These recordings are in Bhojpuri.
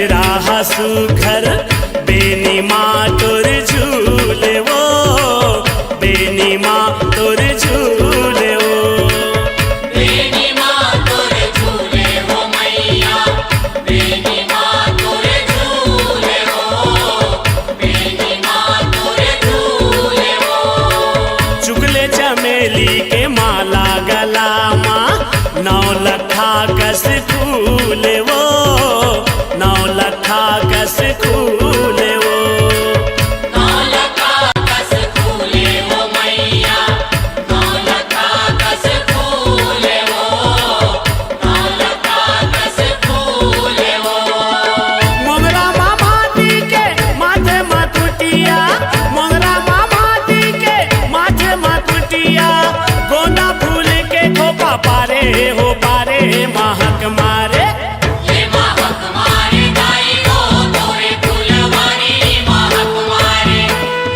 गजरा सुघर बेनी माँ तोर झूले वो, बेनी माँ तोर झूले वो। बेनी माँ तोर झूले हो मैया, बेनी माँ तोर झूले हो, बेनी माँ तोर झूले हो। चुगले चमेली के माला गला माँ, 9 लखा कस फूले वो, 9 लखा कस फूले वो। 9 लखा कस फूले हो मैया, 9 लखा कस फूले हो, 9 लखा कस फूले हो। मोगरा मामा दी के माथे मथुटिया, मोगरा मामा दी के माथे मथुटिया, गोंदा फूल के खोपा पारे हो पारे महक मारे। ये महक मारे दाई हो तोरे फुलवारी महक मारे,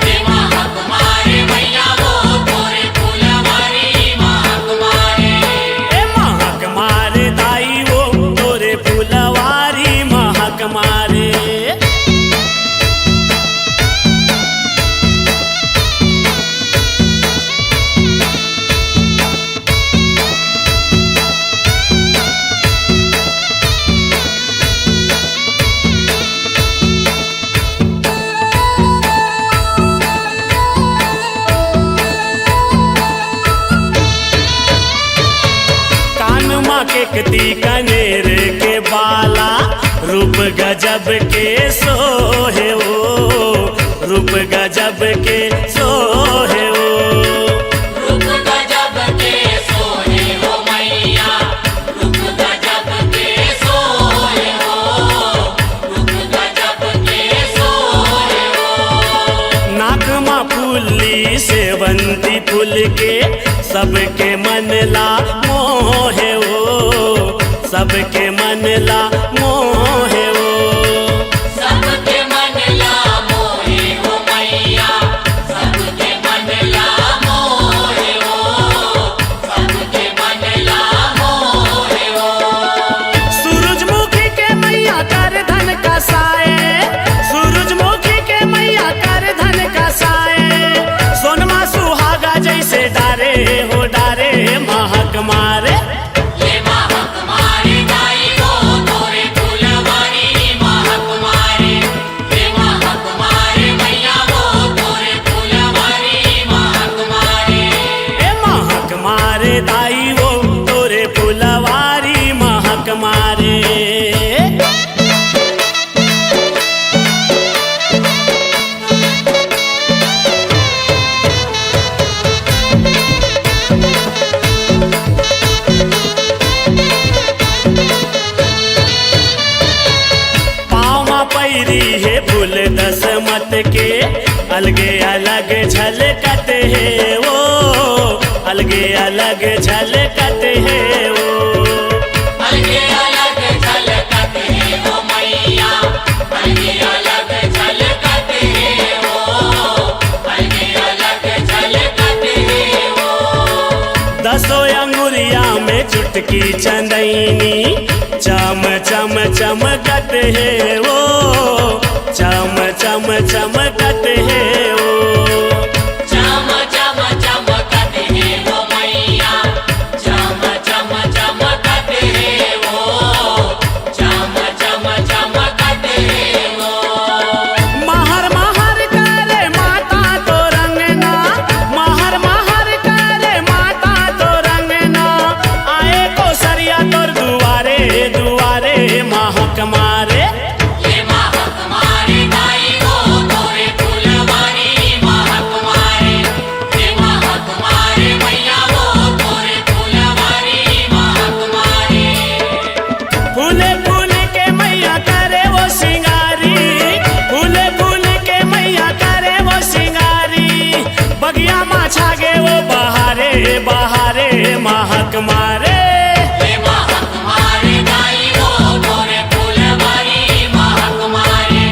ये महक मारे मैया वो तोरे फुलवारी महक मारे। ए महक मारे दाई वो तोरे फुलवारी महक मारे। कान माँ के कती कनेर के बाला, रूप गजब के सोहे वो, रूप गजब के सोहे वो। रूप गजब के सोहे हो मैया, रूप गजब के सोहे हो, रूप गजब के सोहे हो। नाक माँ फूली सेवंती फूल के, सबके मन ला मोहे वो, सबके मन ला मोहे वो। सबके मन ला मोहे हो मैया, सबके मन ला मोहे हो, सबके मन ला मोहे हो। सूरजमुखी के मैया कर धन का साए, सूरजमुखी के मैया कर धन का साए, सोनमा सुहागा जैसे डारे हो डारे महक मारे। ये महक मारे दाई हो तोरे फुलवारी महक मारे, ये महक मारे मैया वो तोरे फुलवारी महक मारे। ए महक मारे दाई वो तोरे फुलवारी महक मारे। पाँव पैरी है फूल 10 मत के, अलगे अलग झलकत है वो, अलगे अलग झलकत है वो। अलगे अलग झलकत है हो मैया, अलगे अलग झलकत है हो, अलगे अलग झलकत है हो। 10 अंगुरिया में चुटकी चंदैनी, चम चम चमकत है वो, चम चम चमकत है वो। चम चम चमकत है हो मैया, चम चम चमकत है हो, चम चम चमकत है हो। महर महर करे माता तो रंगना, महर महर करे माता तो रंगना, आए को सरिया तोर दुआरे दुआरे महक मारे। ये महक मारे दाई हो तोरे फुलवारी महक मारे, ये महक मारे मैया वो तोरे फुलवारी महक मारे। फूले फूल के मैया करे वो सिंगारी, फूले फूल के मैया करे वो सिंगारी, बगिया माँ छागे वो बहारे बहारे महक मारे। ये महक मारे दाई हो तोरे फुलवारी महक मारे,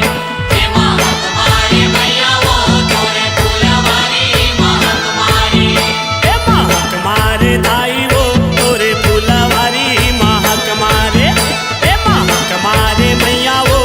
ये महक मारे मैया वो तोरे फुलवारी महक मारे। ए महक मारे दाई वो तोरे फुलवारी महक मारे, ए महक मारे मैया वो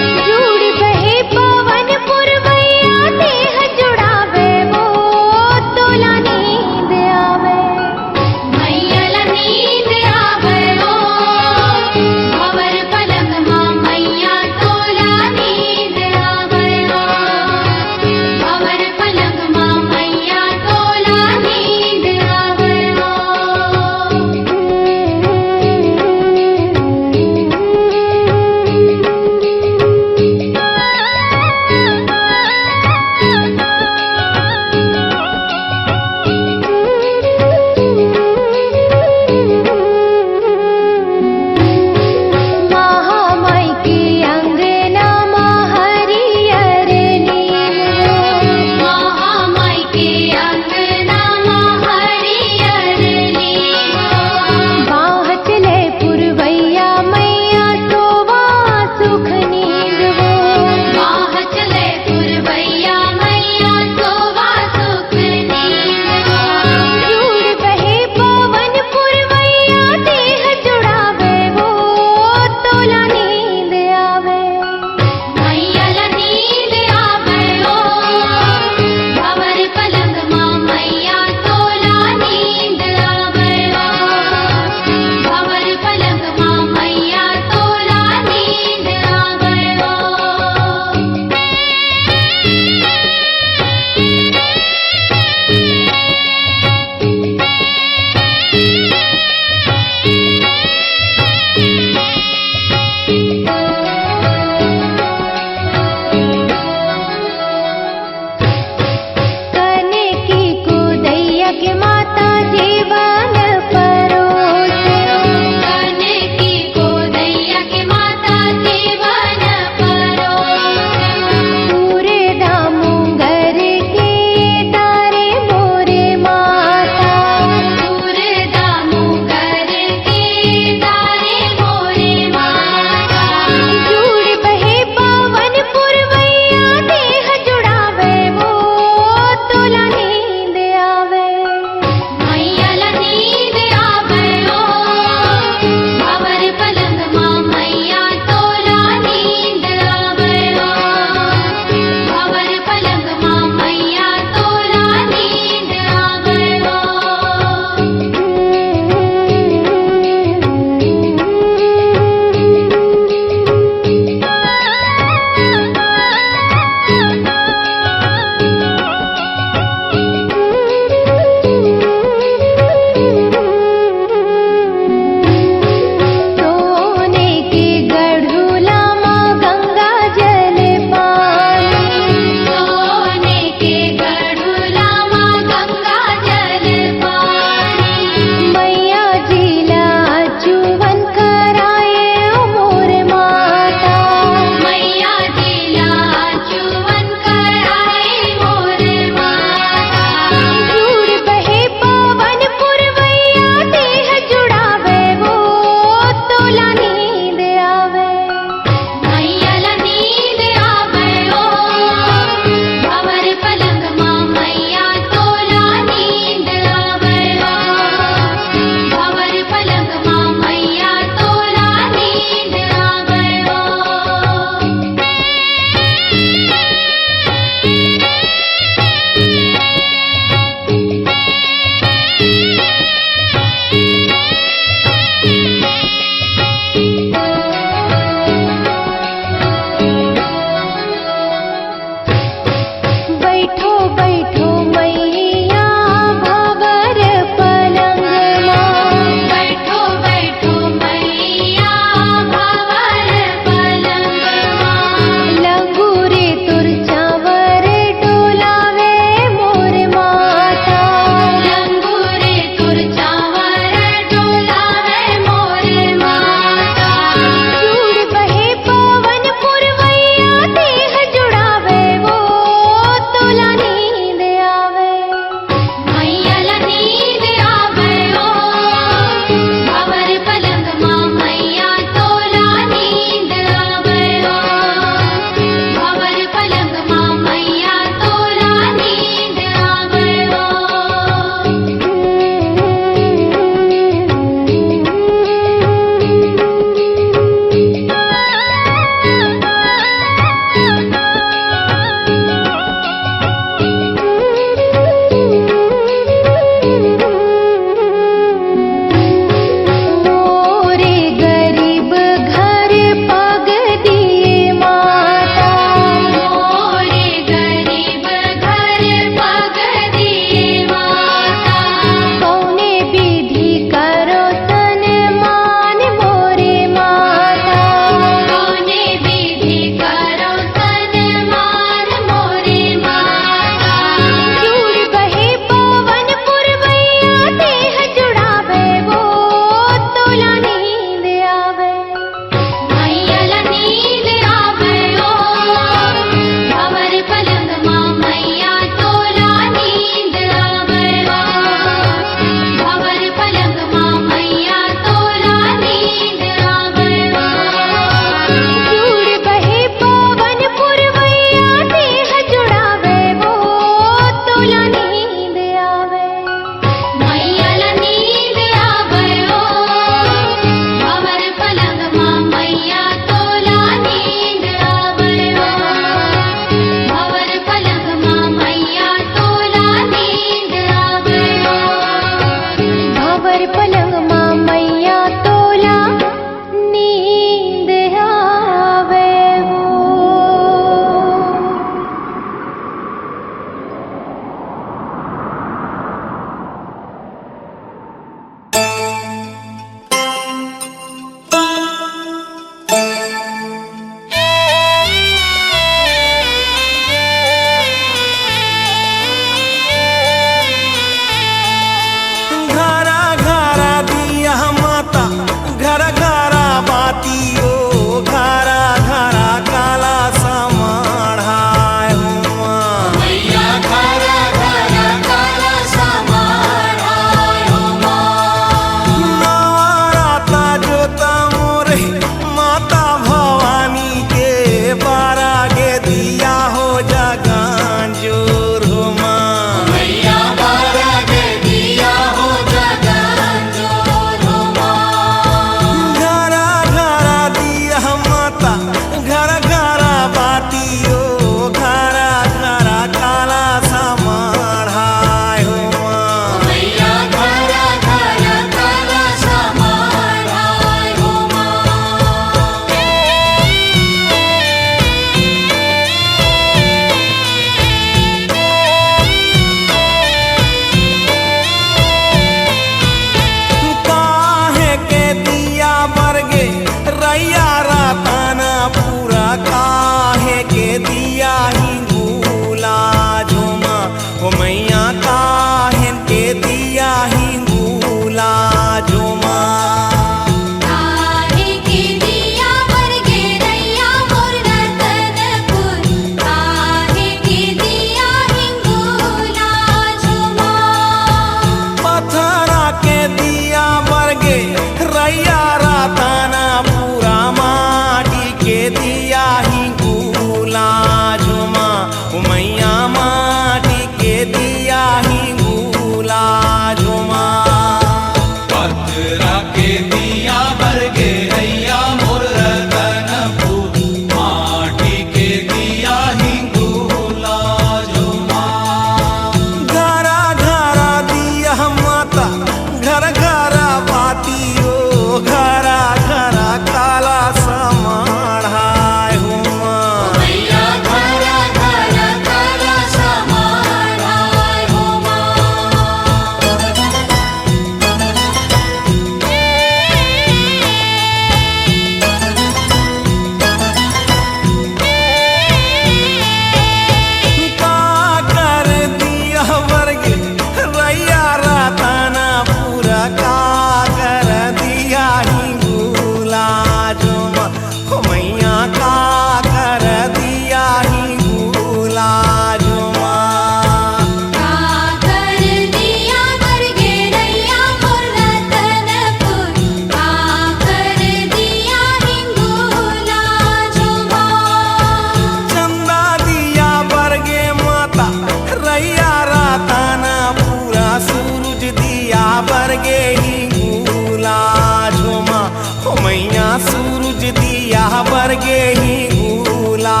मैया सूरज दिया बरगे ही गुला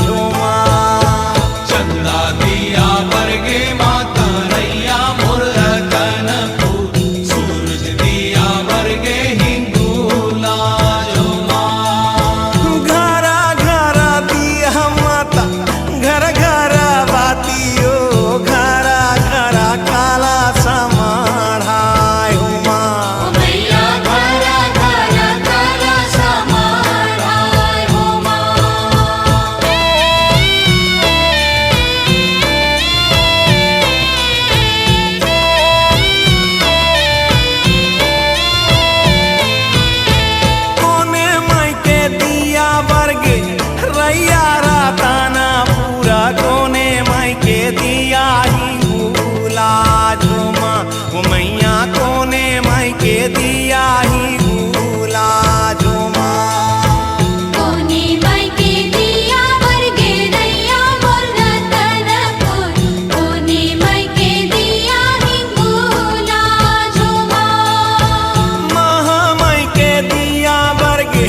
झुमा चंदा दिया बरगे माता नैया मुरकन सूरज दिया बरगे हिंगूला जुमा घरा घरा दिया माता घर घरा बातियो घरा घरा काला समाढ़ाय हुमा मैया घरा घरा काला समाढ़ाय हो कोने माई के दिया बरगे रैया राताना पूरा कोने माई के दिया ही गुला झुमा मैया कोने माई के दिया ही गुला झुमा कोनी माई के दिया बरगे रैया मोर रतनपुर कोनी माई के दिया हिंगोला झुमा महामाई के दिया बरगे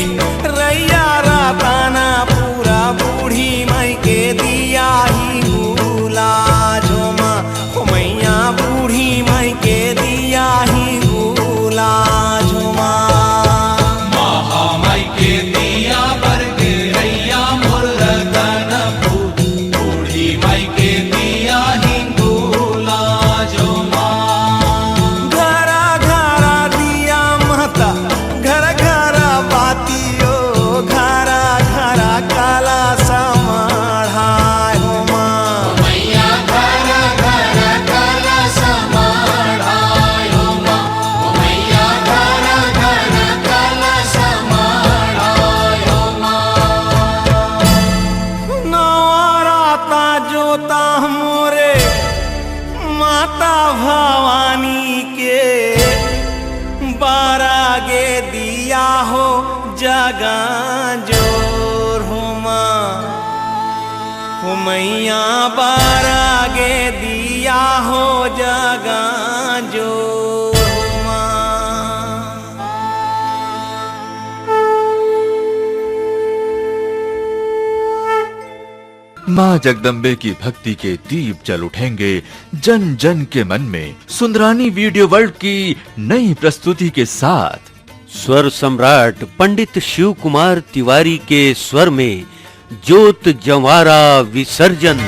रैया राताना पूरा बूढ़ी माई के दिया ही गुला झुमा मैया बूढ़ी माई के दिया ही गुला झुमा महामाई के दिया बरगे रैया मुरकन बूढ़ी माई के दिया हिंगूला जुमा घरा घरा दिया महता घर घरा बातियो घरा घरा काला समाढ़ाय हुमा मैया घरा घरा काला समाढ़ाय हो मैया घरा घरा काला समाढ़ाय हो नवराता जोता मोरे माता भवानी के बारा गे दिया हो जगा जोर हुमा मैया बारा गे दिया हो जगा जोर हुमा माँ जगदम्बे की भक्ति के दीप जल उठेंगे जन जन के मन में। सुंदरानी वीडियो वर्ल्ड की नई प्रस्तुति के साथ स्वर सम्राट पंडित शिव कुमार तिवारी के स्वर में ज्योत जवारा विसर्जन।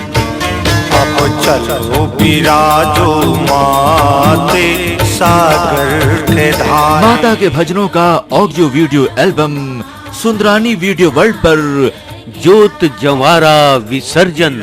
अब चलो विराजो माते सागर के धार माता के भजनों का audio video album Sundarani video world पर ज्योत जवारा विसर्जन।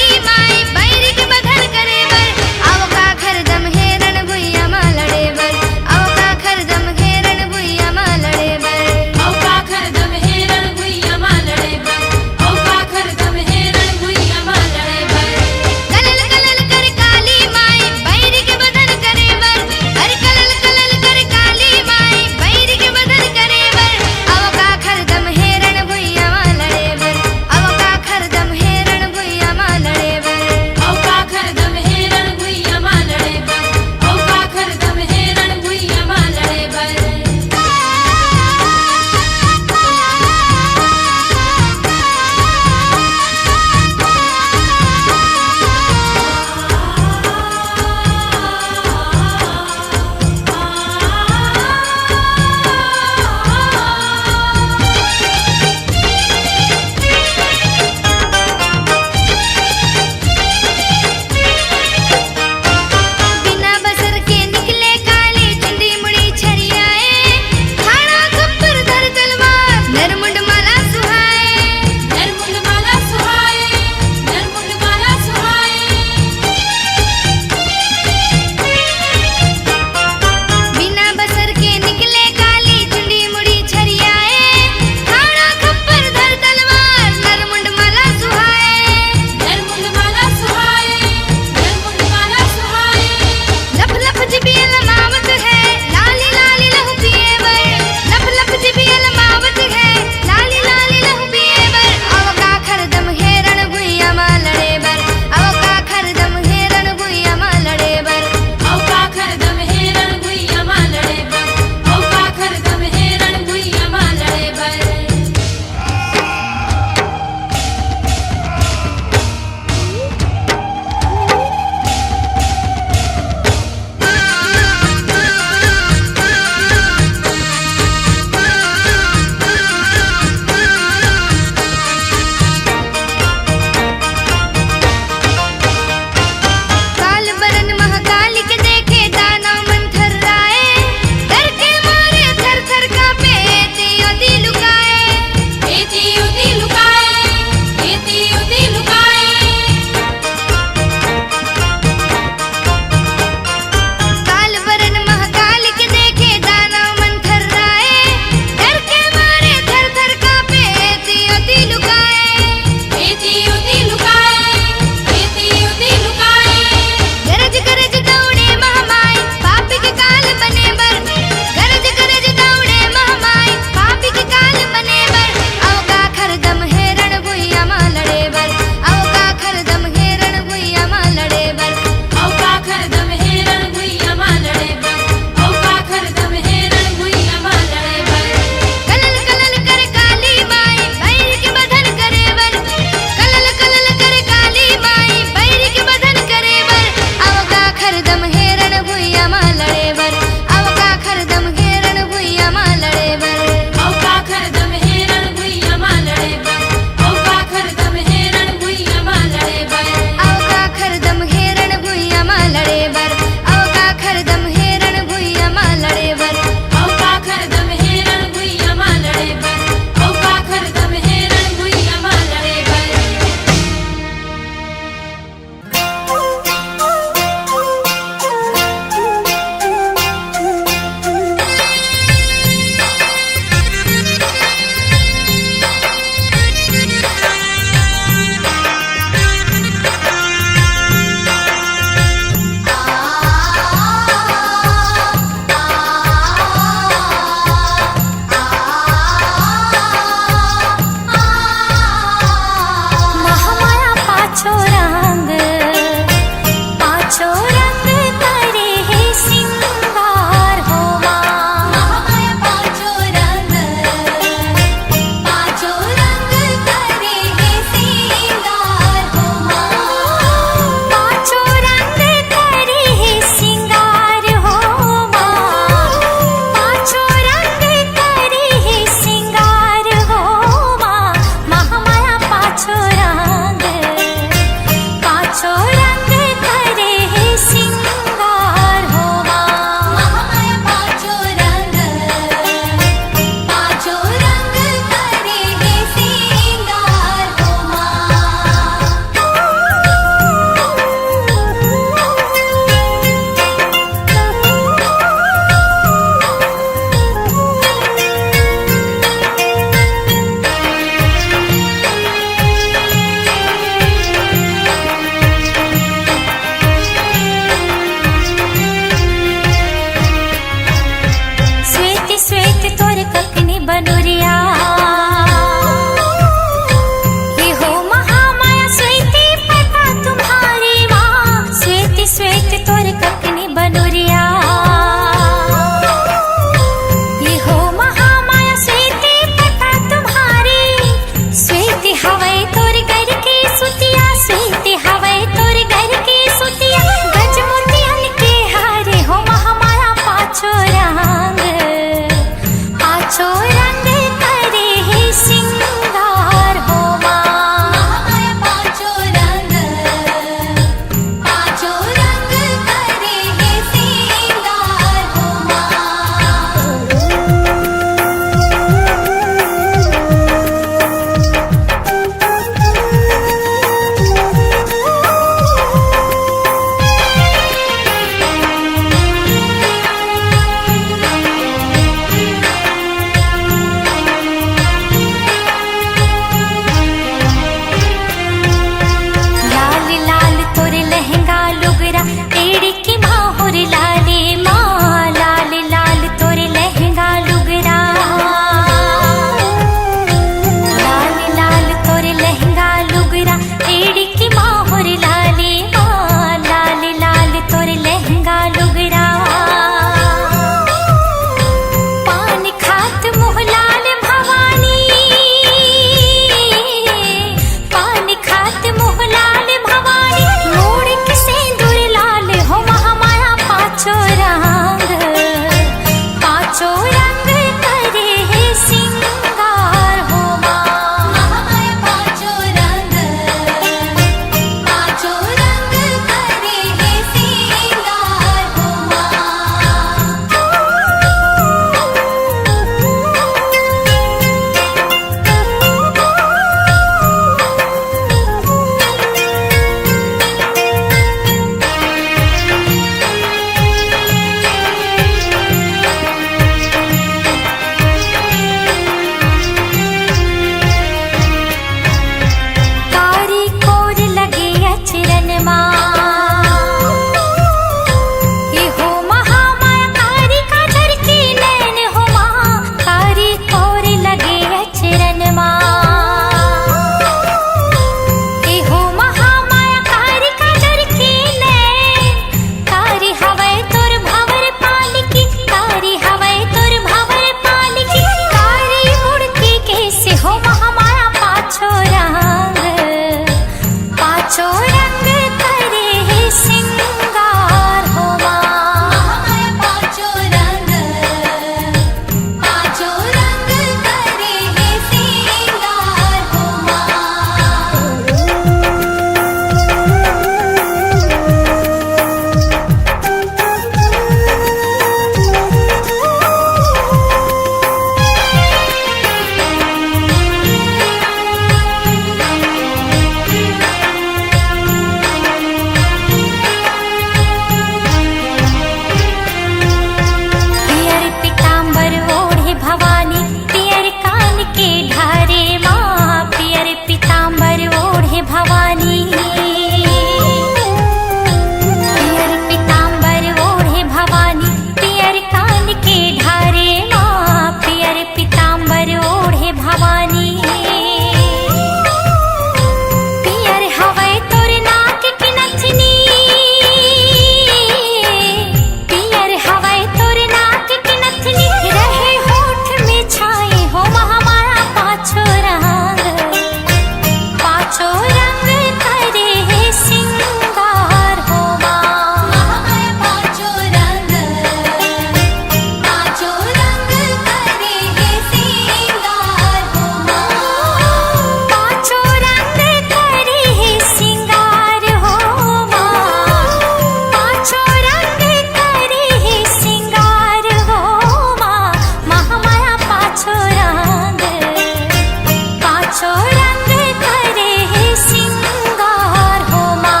पाछो रंग करे है सिंगार हो माँ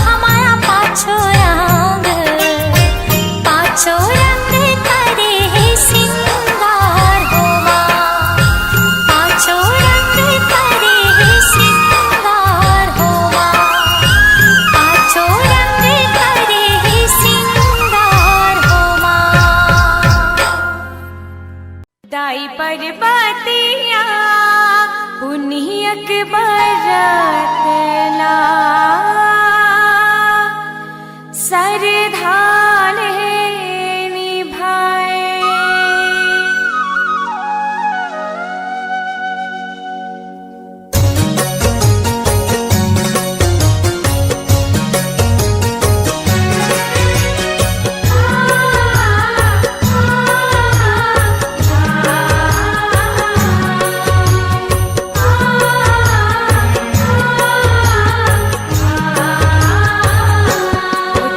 हमारा पाछो रंग करे है सिंगार हो माँ पाछो रंग करे है सिंगार हो माँ पाछो रंग करे है सिंगार हो माँ दाई पर बातिया पुनियक बरतला सरधान है निभाए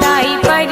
दाई पर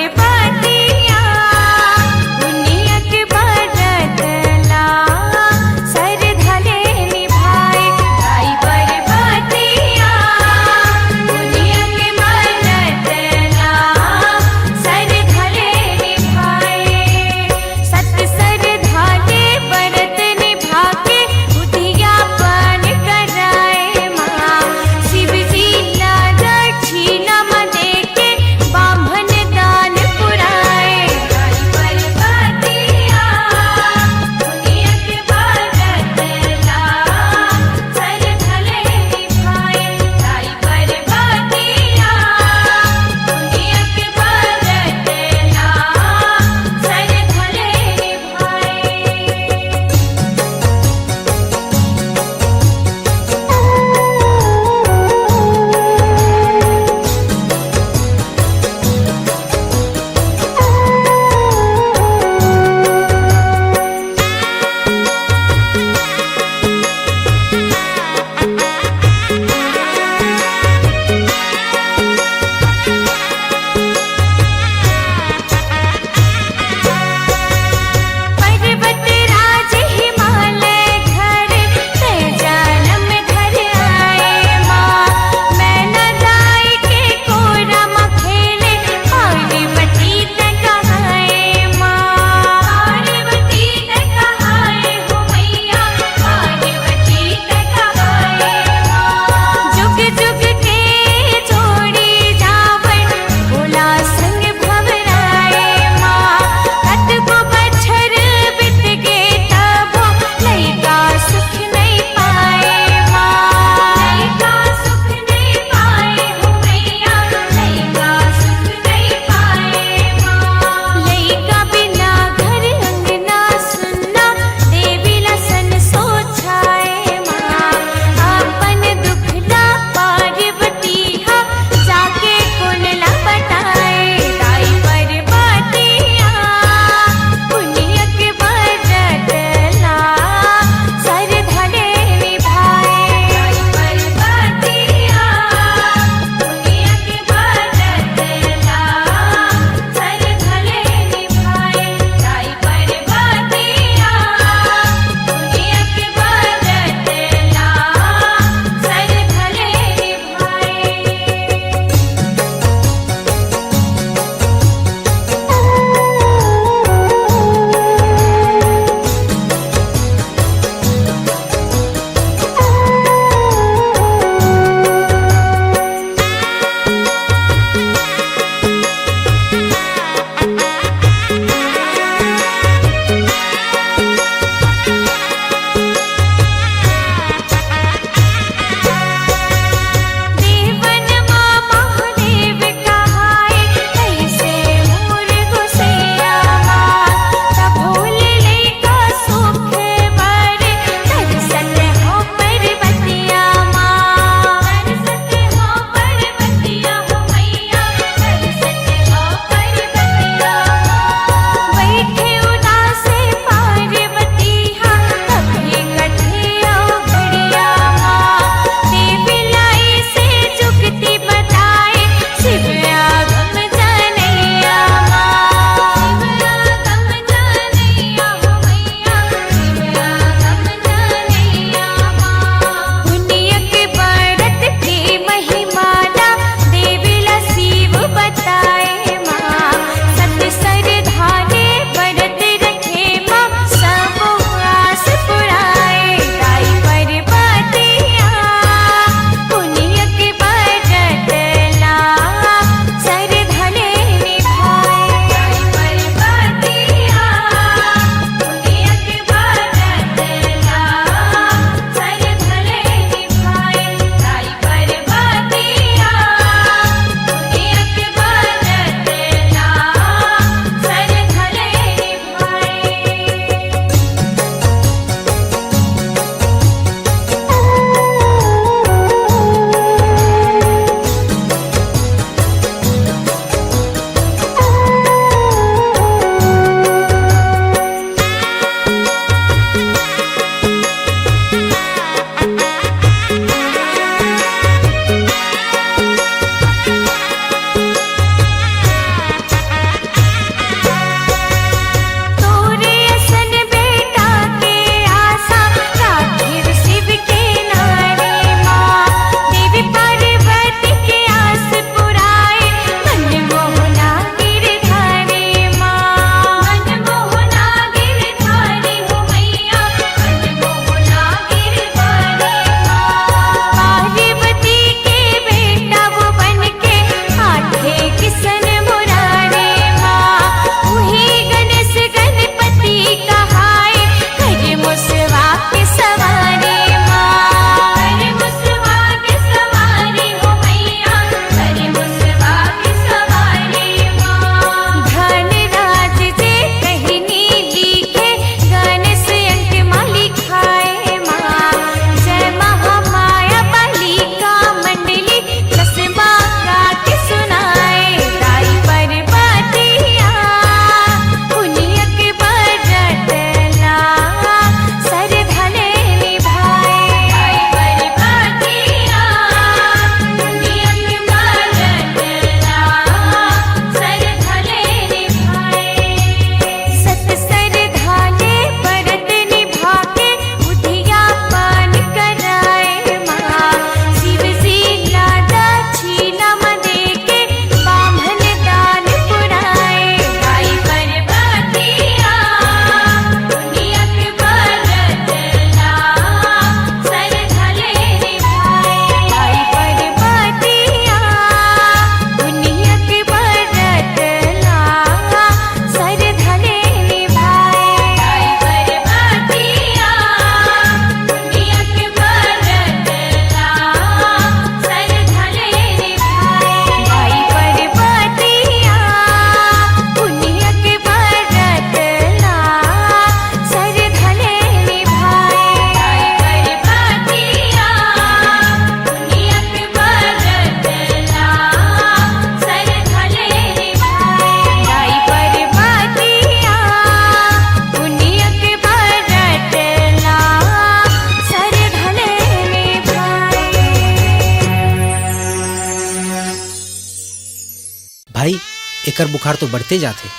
एकर बुखार तो बढ़ते जाते।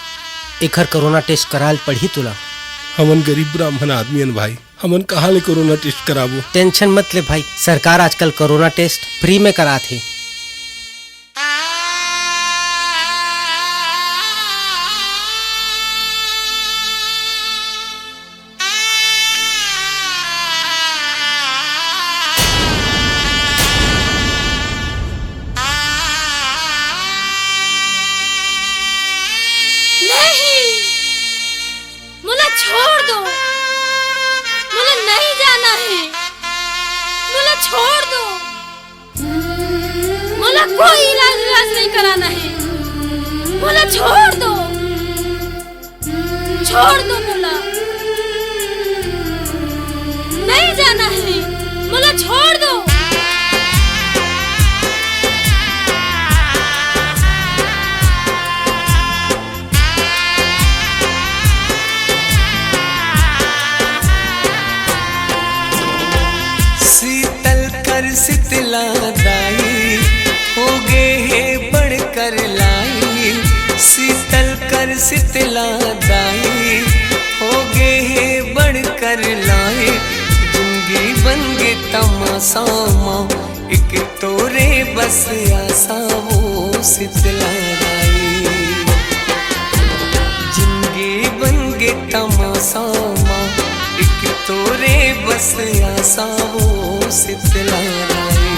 एकर कोरोना टेस्ट कराल पड़ी तुला। हमन गरीब ब्राह्मण आदमी हन भाई, हमन कहाँ ले कोरोना टेस्ट कराबो। टेंशन मत ले भाई, सरकार आजकल कोरोना टेस्ट फ्री में कराथे। छोड़ दो, मुझे नहीं जाना है, मुझे छोड़ दो, मुझे कोई इलाज नहीं कराना है, मुझे छोड़ दो मुला, नहीं जाना है, मुझे छोड़ दो। शीतला दाई हो गे है बढ़कर लाई, शीतल कर शीतला दाई हो गे है बढ़कर लाई। जिंदगी बन गे तमाशा माँ एक तोरे बस आशा वो शीतला दाई। जिंदगी बन गे तमाशा माँ एक तोरे बस आशा वो शीतला दाई।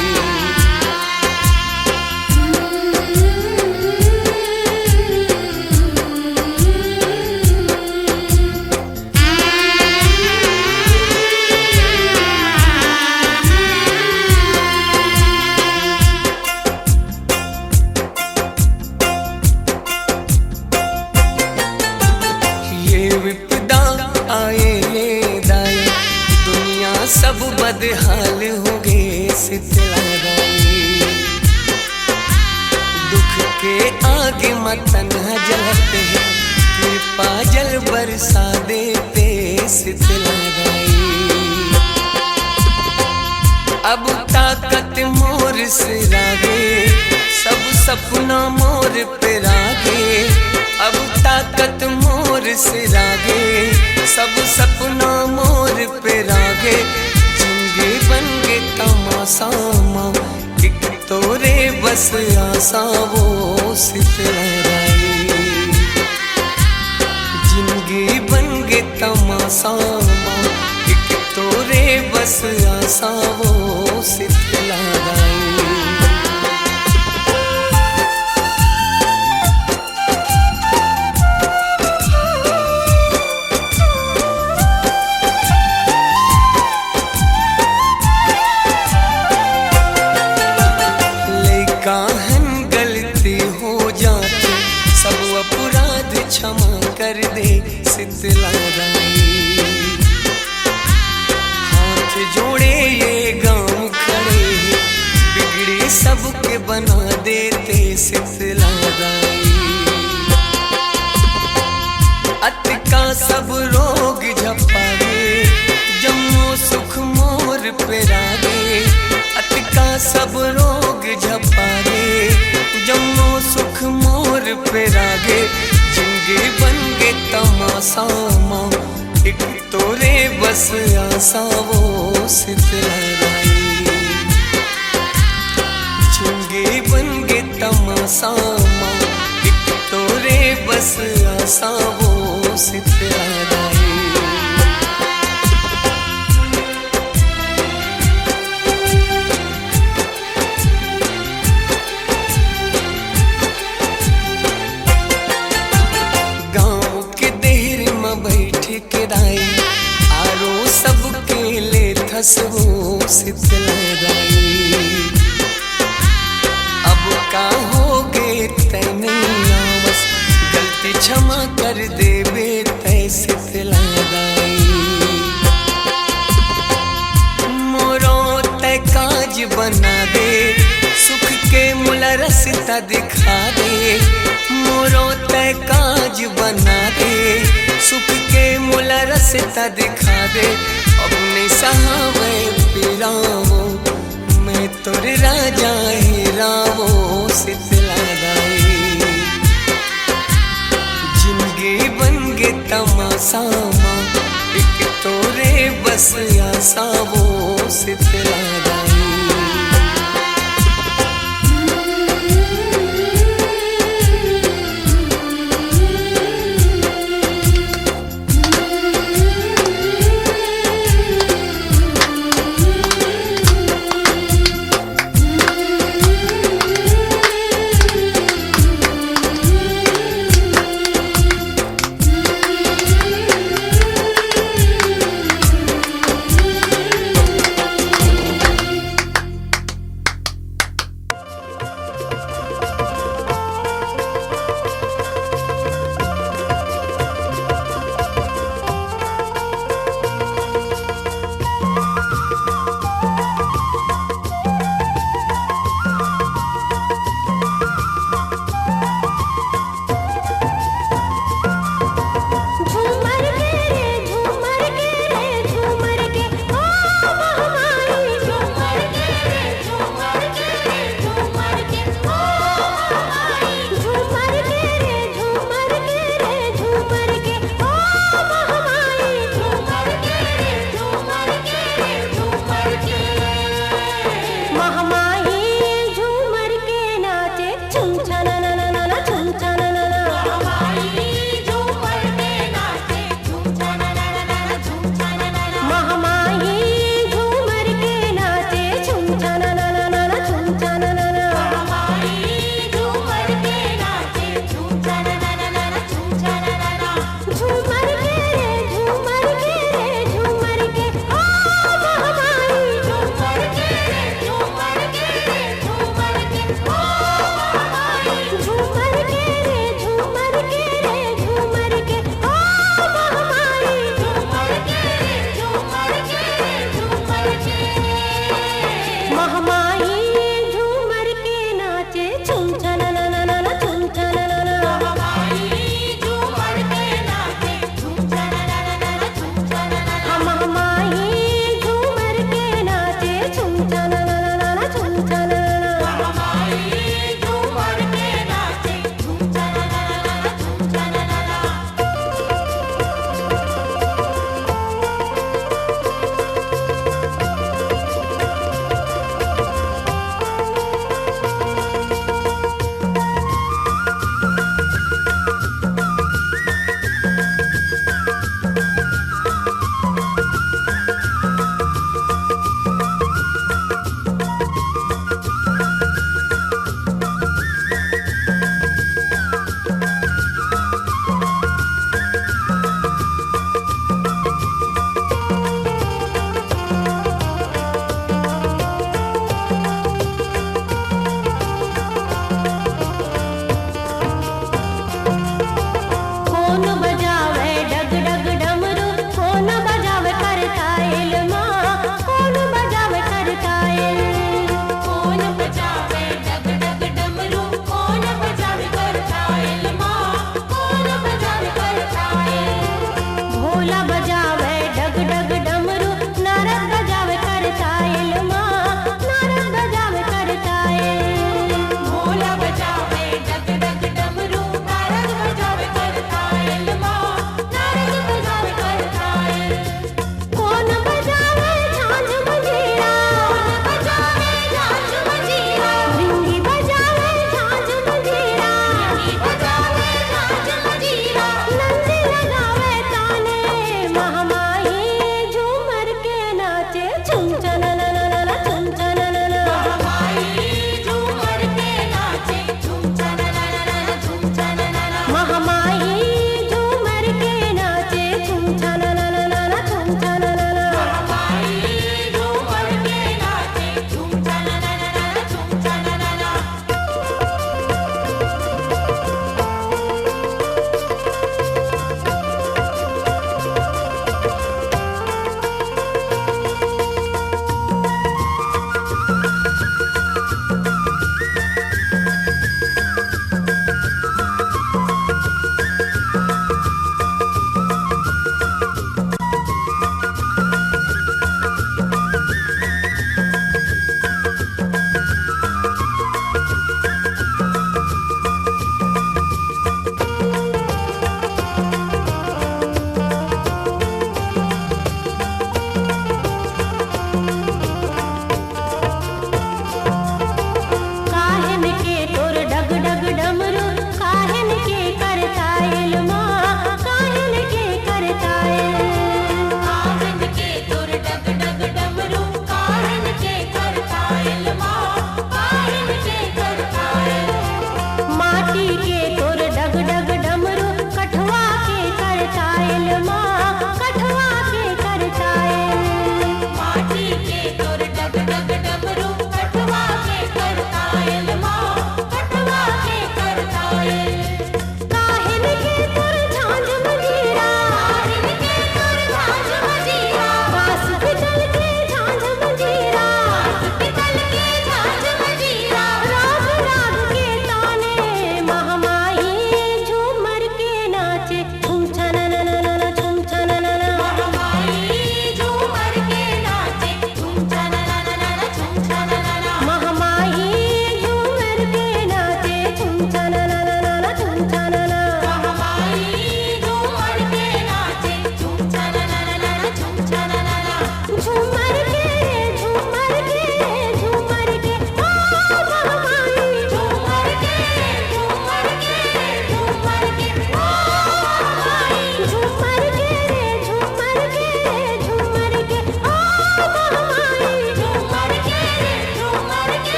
सब बदहाल हो गए शीतला दाई। दुख के आगे मतन जलते हैं, कृपा जल बरसा देते शीतला दाई। अब ताकत मोर से रागे, सब सपना मोर पे रागे। अब ताकत मोर से रागे, सब सपना मोर पे रागे। जिंदगी बन गे तमाशा माँ एक तोरे बस आशा वो शीतला दाई। जिंदगी बन गे तमाशा माँ एक तोरे बस आशा वो शीतला दाई। क्षमा कर दे शीतला दाई। हाथ जोड़े ये गांव खड़े, बिगड़ी सबके बना देते शीतला दाई। अति का सब रोग झपावे, जम्मो सुख मोर पे रागे। अति का सब रोग झपावे, जम्मो सुख मोर पे रागे। जिंदगी बन गे तमाशा माँ एक तोरे बस आशा वो शीतला दाई। जिंदगी बन गे तमाशा माँ एक तोरे बस आशा वो शीतला दाई। आरो सबके ले थसवो शीतला दाई। अब का हो गे तैने आवस, गलती क्षमा कर देवे तै शीतला दाई। मोरो तै काज बना दे, सुख के मुला रस्ता दिखा दे। मोरो तै काज बना दे, सुख के मुला रस्ता दिखा दे। अपने सहावे पिरावो, मैं तोरे राजा ही रावो शीतला दाई। जिंदगी बन गे तमाशा माँ एक तोरे बस आशा वो सितला गाई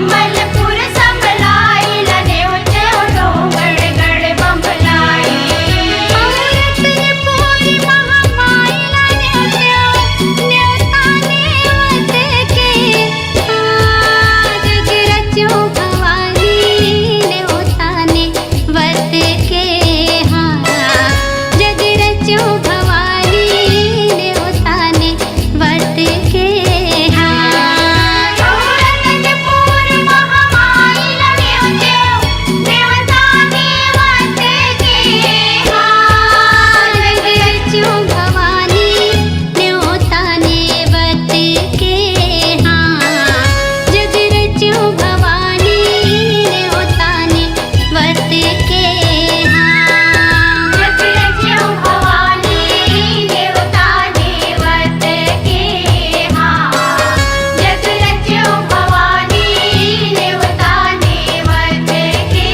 संबलपुर संभलाई लनेव तेव डोंगर गढ़ बंबलाई रतनपुर महामाई लनेव तेव न्योताने वत के जग रचो भवानी न्योताने वत के जग रचो भवानी न्योताने वत के रतनपुर महामाई लनेव तेव न्योताने वत के जग रचो भवानी न्योताने वत के जग रचो भवानी न्योताने वत के जग रचो भवानी न्योताने वत के जग रचो भवानी न्योताने वत के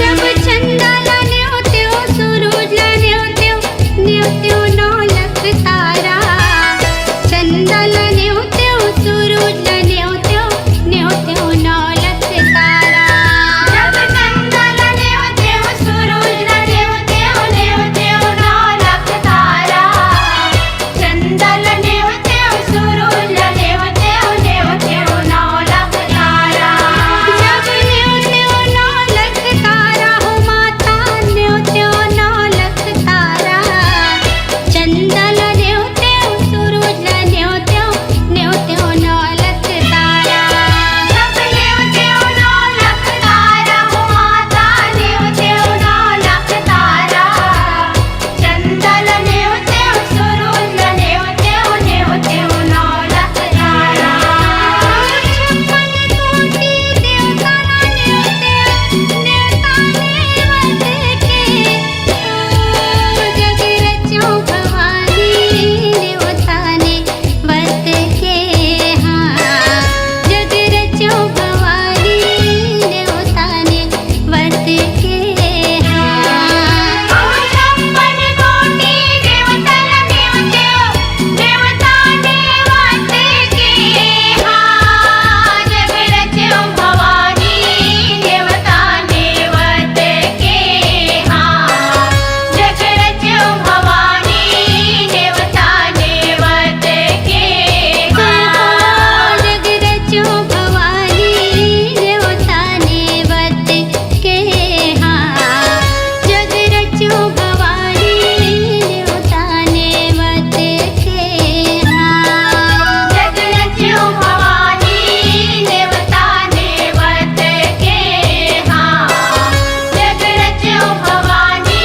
जब चंदा लान्यो त्यो सूरज लान्यो त्यो नौलख तारा चंदा लान्यो त्यो सूरज लान्यो त्यो नौलख तारा जब चंदा लान्यो त्यो सूरज लान्यो त्यो नौलख तारा चंदा लान्यो त्यो सूरज लान्यो त्यो नौलख तारा जब न्यो नौलख तारा हो माता न्यो नौलख तारा चंदा न्यो सूरज न्यो नौलख तारा जब न्यो नौलख तारा हो माता न्यो नौलख तारा चंदा न्यो सूरज न्यो नौलख तारा छप्पन कोटि देवता न्यो न्योताने वत के जग रचो भवानी न्योताने वत के जग रचो भवानी न्योताने वत के छप्पन कोटि देवता न्यो देवताने वत के जग रचो भवानी न्योताने वत के जग रचो भवानी न्योताने वत के जग रचो भवानी न्योताने वत के जग रचो भवानी न्योताने वत के जग रचो भवानी न्योताने वत के जग रचो भवानी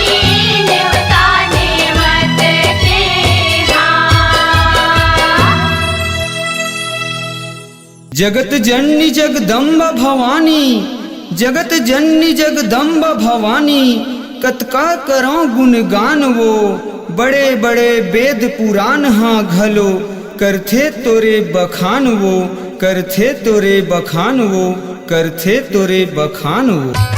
न्योताने वत के जगत जननी जगदम्ब भवानी जगत जननी जगदम्ब भवानी कतका करो गुणगान वो बड़े बड़े वेद पुराण हाँ घलो करथे तोरे बखान वो करथे तोरे बखान वो करथे तोरे बखान वो